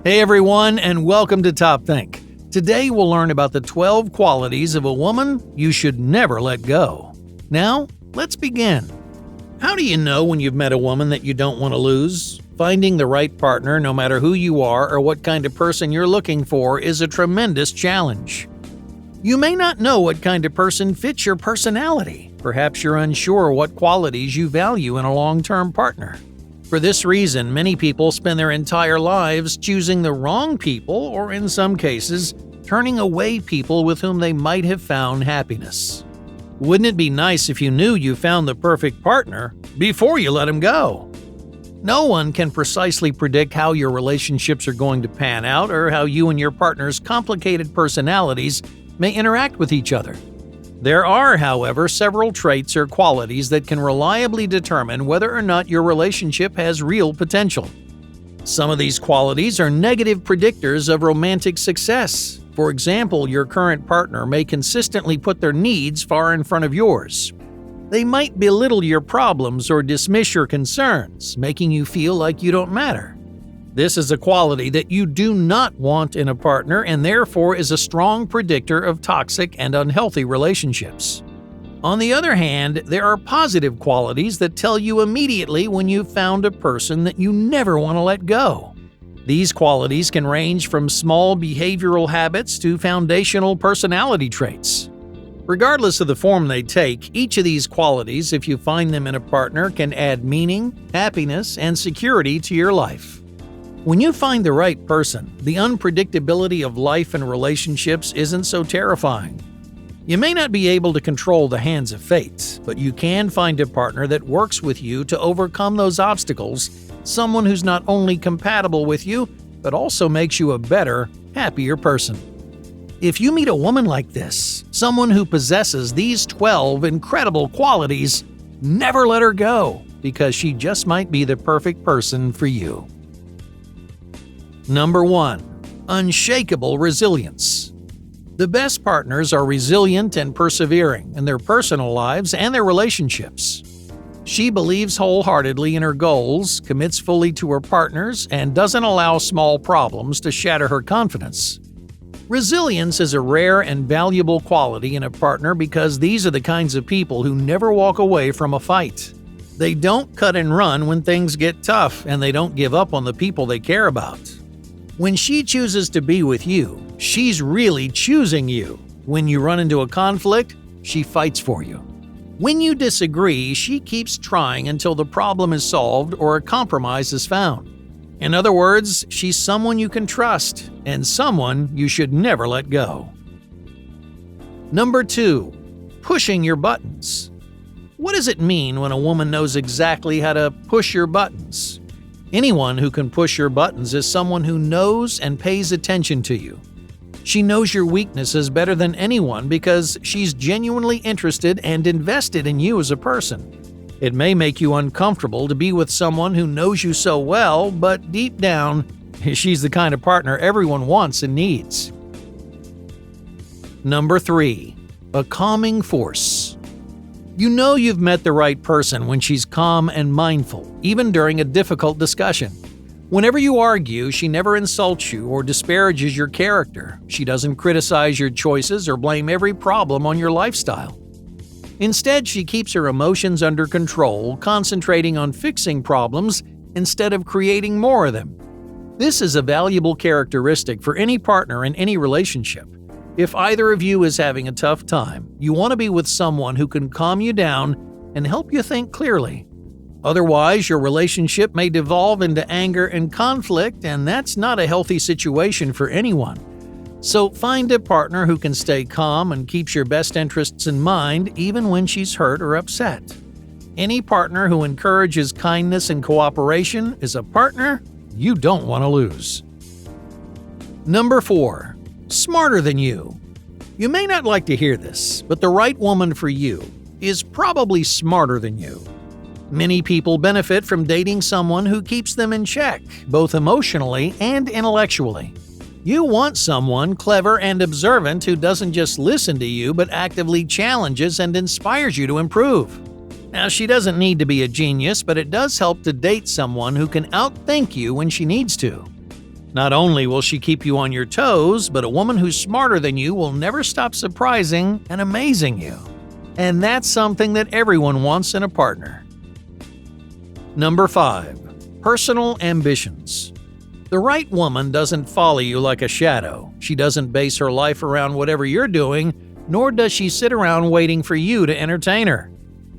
Hey everyone, and welcome to Top Think. Today we'll learn about the 12 qualities of a woman you should never let go. Now, let's begin. How do you know when you've met a woman that you don't want to lose? Finding the right partner, no matter who you are or what kind of person you're looking for, is a tremendous challenge. You may not know what kind of person fits your personality. Perhaps you're unsure what qualities you value in a long-term partner. For this reason, many people spend their entire lives choosing the wrong people, or in some cases, turning away people with whom they might have found happiness. Wouldn't it be nice if you knew you found the perfect partner before you let him go? No one can precisely predict how your relationships are going to pan out or how you and your partner's complicated personalities may interact with each other. There are, however, several traits or qualities that can reliably determine whether or not your relationship has real potential. Some of these qualities are negative predictors of romantic success. For example, your current partner may consistently put their needs far in front of yours. They might belittle your problems or dismiss your concerns, making you feel like you don't matter. This is a quality that you do not want in a partner and therefore is a strong predictor of toxic and unhealthy relationships. On the other hand, there are positive qualities that tell you immediately when you've found a person that you never want to let go. These qualities can range from small behavioral habits to foundational personality traits. Regardless of the form they take, each of these qualities, if you find them in a partner, can add meaning, happiness, and security to your life. When you find the right person, the unpredictability of life and relationships isn't so terrifying. You may not be able to control the hands of fate, but you can find a partner that works with you to overcome those obstacles, someone who's not only compatible with you, but also makes you a better, happier person. If you meet a woman like this, someone who possesses these 12 incredible qualities, never let her go, because she just might be the perfect person for you. Number 1. Unshakable resilience. The best partners are resilient and persevering in their personal lives and their relationships. She believes wholeheartedly in her goals, commits fully to her partners, and doesn't allow small problems to shatter her confidence. Resilience is a rare and valuable quality in a partner because these are the kinds of people who never walk away from a fight. They don't cut and run when things get tough, and they don't give up on the people they care about. When she chooses to be with you, she's really choosing you. When you run into a conflict, she fights for you. When you disagree, she keeps trying until the problem is solved or a compromise is found. In other words, she's someone you can trust and someone you should never let go. Number 2. Pushing your buttons. What does it mean when a woman knows exactly how to push your buttons? Anyone who can push your buttons is someone who knows and pays attention to you. She knows your weaknesses better than anyone because she's genuinely interested and invested in you as a person. It may make you uncomfortable to be with someone who knows you so well, but deep down, she's the kind of partner everyone wants and needs. Number 3. A calming force. You know you've met the right person when she's calm and mindful, even during a difficult discussion. Whenever you argue, she never insults you or disparages your character. She doesn't criticize your choices or blame every problem on your lifestyle. Instead, she keeps her emotions under control, concentrating on fixing problems instead of creating more of them. This is a valuable characteristic for any partner in any relationship. If either of you is having a tough time, you want to be with someone who can calm you down and help you think clearly. Otherwise, your relationship may devolve into anger and conflict, and that's not a healthy situation for anyone. So find a partner who can stay calm and keeps your best interests in mind even when she's hurt or upset. Any partner who encourages kindness and cooperation is a partner you don't want to lose. Number 4. Smarter than you. You may not like to hear this, but the right woman for you is probably smarter than you. Many people benefit from dating someone who keeps them in check, both emotionally and intellectually. You want someone clever and observant who doesn't just listen to you but actively challenges and inspires you to improve. Now, she doesn't need to be a genius, but it does help to date someone who can outthink you when she needs to. Not only will she keep you on your toes, but a woman who's smarter than you will never stop surprising and amazing you. And that's something that everyone wants in a partner. Number 5. Personal ambitions. The right woman doesn't follow you like a shadow. She doesn't base her life around whatever you're doing, nor does she sit around waiting for you to entertain her.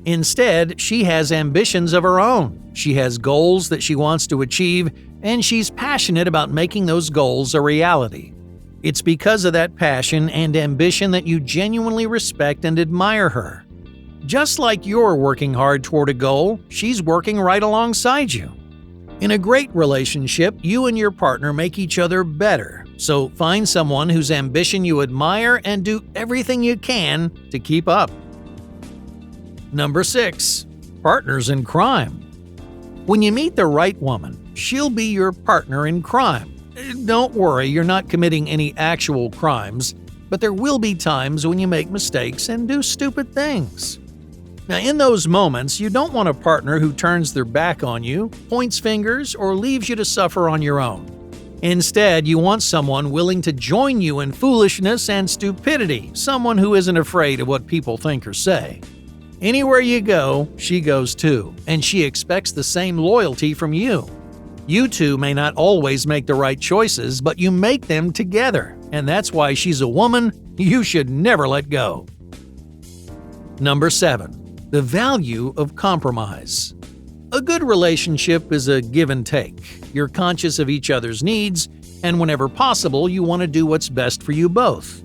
Instead, she has ambitions of her own. She has goals that she wants to achieve, and she's passionate about making those goals a reality. It's because of that passion and ambition that you genuinely respect and admire her. Just like you're working hard toward a goal, she's working right alongside you. In a great relationship, you and your partner make each other better, so find someone whose ambition you admire and do everything you can to keep up. Number 6. Partners in crime. When you meet the right woman, she'll be your partner in crime. Don't worry, you're not committing any actual crimes, but there will be times when you make mistakes and do stupid things. Now, in those moments, you don't want a partner who turns their back on you, points fingers, or leaves you to suffer on your own. Instead, you want someone willing to join you in foolishness and stupidity, someone who isn't afraid of what people think or say. Anywhere you go, she goes too, and she expects the same loyalty from you. You two may not always make the right choices, but you make them together, and that's why she's a woman you should never let go. Number 7. The value of compromise. A good relationship is a give and take. You're conscious of each other's needs, and whenever possible, you want to do what's best for you both.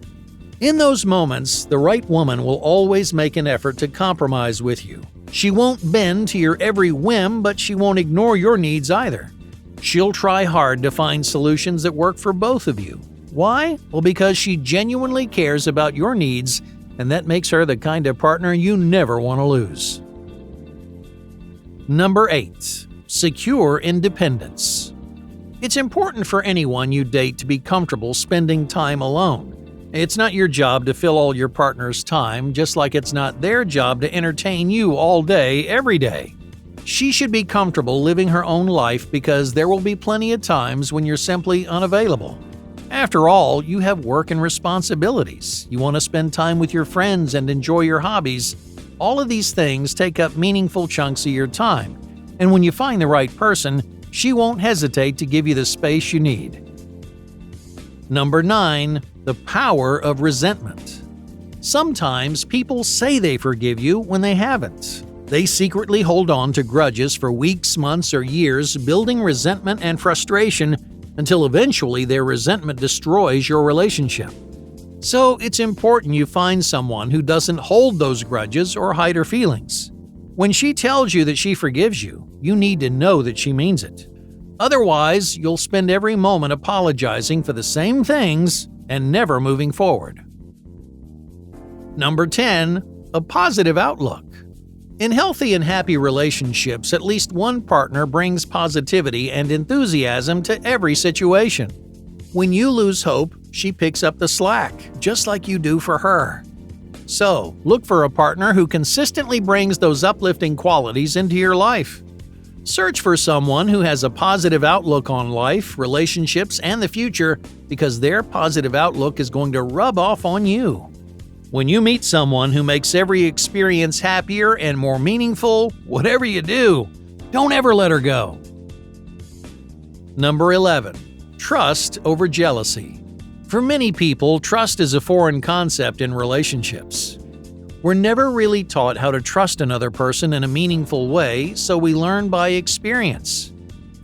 In those moments, the right woman will always make an effort to compromise with you. She won't bend to your every whim, but she won't ignore your needs either. She'll try hard to find solutions that work for both of you. Why? Well, because she genuinely cares about your needs, and that makes her the kind of partner you never want to lose. Number 8. Secure independence. It's important for anyone you date to be comfortable spending time alone. It's not your job to fill all your partner's time, just like it's not their job to entertain you all day, every day. She should be comfortable living her own life because there will be plenty of times when you're simply unavailable. After all, you have work and responsibilities. You want to spend time with your friends and enjoy your hobbies. All of these things take up meaningful chunks of your time. And when you find the right person, she won't hesitate to give you the space you need. Number 9. The power of resentment. Sometimes people say they forgive you when they haven't. They secretly hold on to grudges for weeks, months, or years, building resentment and frustration until eventually their resentment destroys your relationship. So it's important you find someone who doesn't hold those grudges or hide her feelings. When she tells you that she forgives you, you need to know that she means it. Otherwise, you'll spend every moment apologizing for the same things and never moving forward. Number 10. A positive outlook. In healthy and happy relationships, at least one partner brings positivity and enthusiasm to every situation. When you lose hope, she picks up the slack, just like you do for her. So, look for a partner who consistently brings those uplifting qualities into your life. Search for someone who has a positive outlook on life, relationships, and the future because their positive outlook is going to rub off on you. When you meet someone who makes every experience happier and more meaningful, whatever you do, don't ever let her go. Number 11. Trust over jealousy. For many people, trust is a foreign concept in relationships. We're never really taught how to trust another person in a meaningful way, so we learn by experience.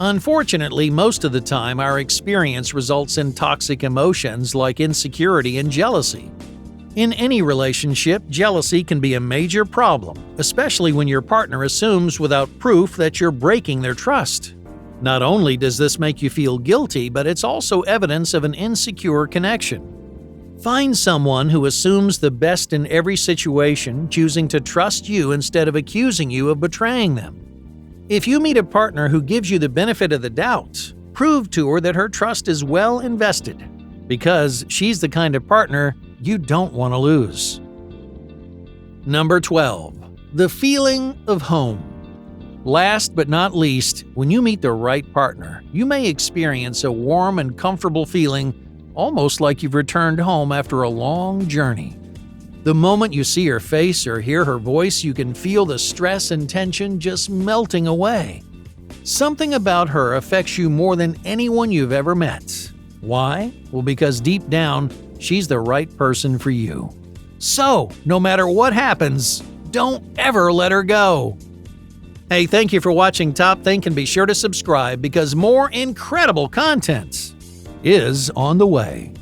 Unfortunately, most of the time, our experience results in toxic emotions like insecurity and jealousy. In any relationship, jealousy can be a major problem, especially when your partner assumes without proof that you're breaking their trust. Not only does this make you feel guilty, but it's also evidence of an insecure connection. Find someone who assumes the best in every situation, choosing to trust you instead of accusing you of betraying them. If you meet a partner who gives you the benefit of the doubt, prove to her that her trust is well invested, because she's the kind of partner you don't want to lose. Number 12. The feeling of home. Last but not least, when you meet the right partner, you may experience a warm and comfortable feeling, almost like you've returned home after a long journey. The moment you see her face or hear her voice, you can feel the stress and tension just melting away. Something about her affects you more than anyone you've ever met. Why? Well, because deep down, she's the right person for you. So, no matter what happens, don't ever let her go. Hey, thank you for watching Top Think, and be sure to subscribe because more incredible content is on the way.